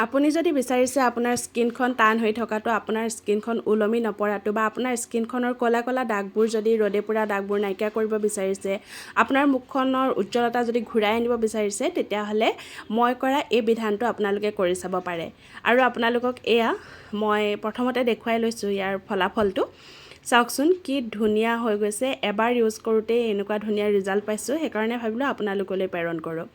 আপুনি যদি বিচাৰিছে আপোনাৰ স্কিনখন টান হৈ থকাটো, আপোনাৰ স্কিনখন ওলমি নপৰাটো বা আপোনাৰ স্কিনখনৰ ক'লা ক'লা দাগবোৰ যদি ৰ'দে পৰা দাগবোৰ নাইকিয়া কৰিব বিচাৰিছে, আপোনাৰ মুখখনৰ উজ্জ্বলতা যদি ঘূৰাই আনিব বিচাৰিছে, তেতিয়াহ'লে মই কৰা এই বিধানটো আপোনালোকে কৰি চাব পাৰে। আৰু আপোনালোকক এয়া মই প্ৰথমতে দেখুৱাই লৈছোঁ ইয়াৰ ফলাফলটো। চাওকচোন কি ধুনীয়া হৈ গৈছে। এবাৰ ইউজ কৰোঁতেই এনেকুৱা ধুনীয়া ৰিজাল্ট পাইছোঁ, সেইকাৰণে ভাবিলোঁ আপোনালোকলৈ প্ৰেৰণ কৰোঁ।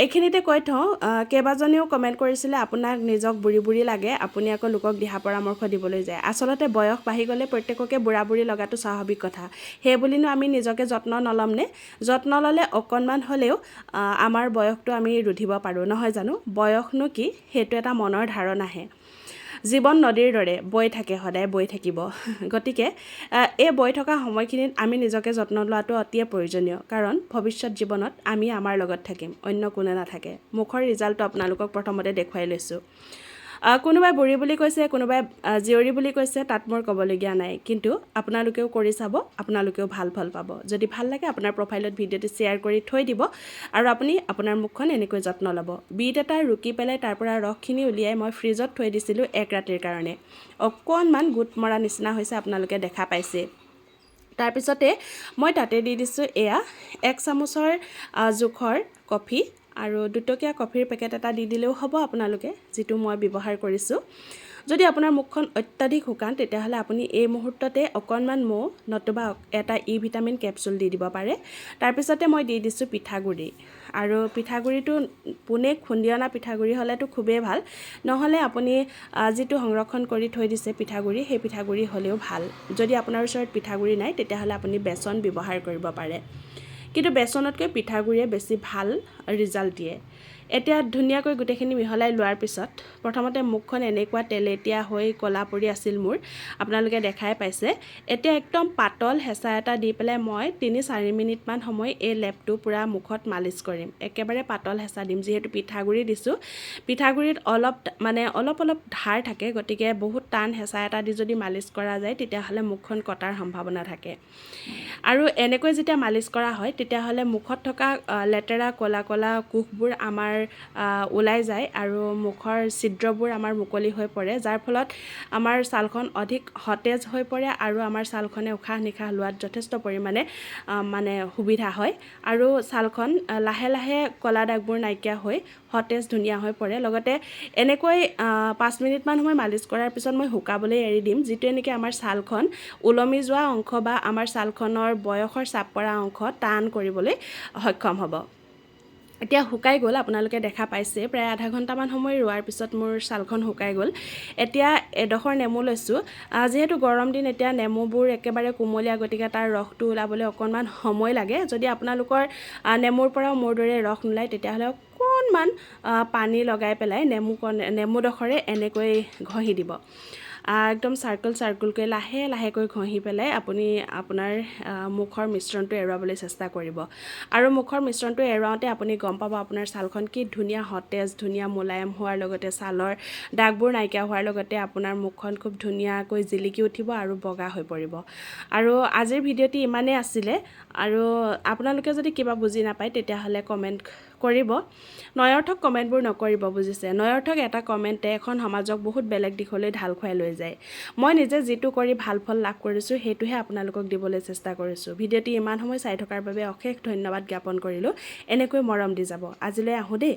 এইখিনিতে কৈ থওঁ, কেইবাজনেও কমেণ্ট কৰিছিলে আপোনাক নিজক বুঢ়ী বুঢ়ী লাগে, আপুনি আকৌ লোকক দিহা পৰামৰ্শ দিবলৈ যায়। আচলতে বয়স বাঢ়ি গ'লে প্ৰত্যেককে বুঢ়া বুঢ়ী লগাটো স্বাভাৱিক কথা। সেই বুলিনো আমি নিজকে যত্ন নল'মনে? যত্ন ল'লে অকণমান হ'লেও আমাৰ বয়সটো আমি ৰুধিব পাৰোঁ, নহয় জানো? বয়সনো কি? সেইটো এটা মনৰ ধাৰণাহে। জীৱন নদীৰ দৰে বৈ থাকে, সদায় বৈ থাকিব। গতিকে এই বৈ থকা সময়খিনিত আমি নিজকে যত্ন লোৱাটো অতিয়ে প্ৰয়োজনীয়, কাৰণ ভৱিষ্যত জীৱনত আমি আমাৰ লগত থাকিম, অন্য কোনো নাথাকে। মুখৰ ৰিজাল্টটো আপোনালোকক প্ৰথমতে দেখুৱাই লৈছোঁ। কোনোবাই বুঢ়ী বুলি কৈছে, কোনোবাই জীয়ৰী বুলি কৈছে, তাত মোৰ ক'বলগীয়া নাই। কিন্তু আপোনালোকেও কৰি চাব, আপোনালোকেও ভাল ফল পাব। যদি ভাল লাগে আপোনাৰ প্ৰফাইলত ভিডিঅ'টো শ্বেয়াৰ কৰি থৈ দিব আৰু আপুনি আপোনাৰ মুখখন এনেকৈ যত্ন ল'ব। বিট এটা ৰুকি পেলাই তাৰ পৰা ৰসখিনি উলিয়াই মই ফ্ৰিজত থৈ দিছিলোঁ 1 ৰাতিৰ কাৰণে। অকণমান গোট মৰা নিচিনা হৈছে, আপোনালোকে দেখা পাইছে। তাৰপিছতে মই তাতে দি দিছোঁ এয়া 1 চামুচৰ জোখৰ কফি, আৰু 2 টকীয়া কফিৰ পেকেট এটা দি দিলেও হ'ব আপোনালোকে, যিটো মই ব্যৱহাৰ কৰিছোঁ। যদি আপোনাৰ মুখখন অত্যাধিক শুকান, তেতিয়াহ'লে আপুনি এই মুহূৰ্ততে অকণমান মৌ নতুবা এটা ভিটামিন কেপচুল দি দিব পাৰে। তাৰপিছতে মই দি দিছোঁ পিঠাগুড়ি, আৰু পিঠাগুড়িটো পোনে খুন্দি অনা পিঠাগুড়ি হ'লেতো খুবেই ভাল, নহ'লে আপুনি যিটো সংৰক্ষণ কৰি থৈ দিছে পিঠাগুড়ি, সেই পিঠাগুড়ি হ'লেও ভাল। যদি আপোনাৰ ওচৰত পিঠাগুড়ি নাই, তেতিয়াহ'লে আপুনি বেচন ব্যৱহাৰ কৰিব পাৰে, কিন্তু বেচনতকৈ পিঠাগুড়িয়ে বেছি ভাল ৰিজাল্ট দিয়ে। এতিয়া ধুনীয়াকৈ গোটেইখিনি মিহলাই লোৱাৰ পিছত প্ৰথমতে মুখখন এনেকুৱা তেলেতীয়া হৈ ক'লা পৰি আছিল মোৰ, আপোনালোকে দেখাই পাইছে। এতিয়া একদম পাতল হেঁচা এটা দি পেলাই মই 3-4 মিনিটমান সময় এই লেপটো পূৰা মুখত মালিচ কৰিম। একেবাৰে পাতল হেঁচা দিম, যিহেতু পিঠাগুড়ি দিছোঁ। পিঠাগুড়িত অলপ ধাৰ থাকে, গতিকে বহুত টান হেঁচা এটা দি যদি মালিচ কৰা যায়, তেতিয়াহ'লে মুখখন কটাৰ সম্ভাৱনা থাকে। আৰু এনেকৈ যেতিয়া মালিচ কৰা হয়, তেতিয়াহ'লে মুখত থকা লেতেৰা ক'লা ক'লা কোষবোৰ আমাৰ ওলাই যায় আৰু মুখৰ ছিদ্ৰবোৰ আমাৰ মুকলি হৈ পৰে, যাৰ ফলত আমাৰ ছালখন অধিক সতেজ হৈ পৰে আৰু আমাৰ ছালখনে উশাহ নিশাহ লোৱাত যথেষ্ট পৰিমাণে সুবিধা হয়, আৰু ছালখন লাহে লাহে ক'লা দাগবোৰ নাইকিয়া হৈ সতেজ ধুনীয়া হৈ পৰে। লগতে এনেকৈ 5 মিনিটমান সময় মালিচ কৰাৰ পিছত মই শুকাবলৈ এৰি দিম, যিটোৱে নেকি আমাৰ ছালখন ওলমি যোৱা অংশ বা আমাৰ ছালখনৰ বয়সৰ চাপ পৰা অংশ টান কৰিবলৈ সক্ষম হ'ব। এতিয়া শুকাই গ'ল, আপোনালোকে দেখা পাইছে। প্ৰায় আধা ঘণ্টামান সময় ৰোৱাৰ পিছত মোৰ ছালখন শুকাই গ'ল। এতিয়া এডোখৰ নেমু লৈছোঁ। যিহেতু গৰম দিন, এতিয়া নেমুবোৰ একেবাৰে কুমলীয়া, গতিকে তাৰ ৰসটো ওলাবলৈ অকণমান সময় লাগে। যদি আপোনালোকৰ নেমুৰ পৰাও মোৰ দৰে ৰস নোলায়, তেতিয়াহ'লে অকণমান পানী লগাই পেলাই নেমুডোখৰে এনেকৈ ঘঁহি দিব। একদম চাৰ্কুলকৈ লাহে লাহেকৈ ঘঁহি পেলাই আপুনি আপোনাৰ মুখৰ মিশ্ৰণটো এৰুৱাবলৈ চেষ্টা কৰিব। আৰু মুখৰ মিশ্ৰণটো এৰুৱাওঁতে আপুনি গম পাব আপোনাৰ ছালখন কি ধুনীয়া সতেজ, ধুনীয়া মোলায়েম হোৱাৰ লগতে ছালৰ দাগবোৰ নাইকিয়া হোৱাৰ লগতে আপোনাৰ মুখখন খুব ধুনীয়াকৈ জিলিকি উঠিব আৰু বগা হৈ পৰিব। আৰু আজিৰ ভিডিঅ'টি ইমানেই আছিলে, আৰু আপোনালোকে যদি কিবা বুজি নাপায়, তেতিয়াহ'লে কমেণ্ট কৰিব। নয়ৰ্থক কমেণ্টবোৰ নকৰিব, বুজিছে? নয়ৰ্থক এটা কমেণ্টে এখন সমাজক বহুত বেলেগ দিশলৈ ঢাল খুৱাই লৈ যায়। মই নিজে যিটো কৰি ভাল ফল লাভ কৰিছোঁ, সেইটোহে আপোনালোকক দিবলৈ চেষ্টা কৰিছোঁ। ভিডিঅ'টি ইমান সময় চাই থকাৰ বাবে অশেষ ধন্যবাদ জ্ঞাপন কৰিলোঁ। এনেকৈ মৰম দি যাব। আজিলৈ আহোঁ দেই।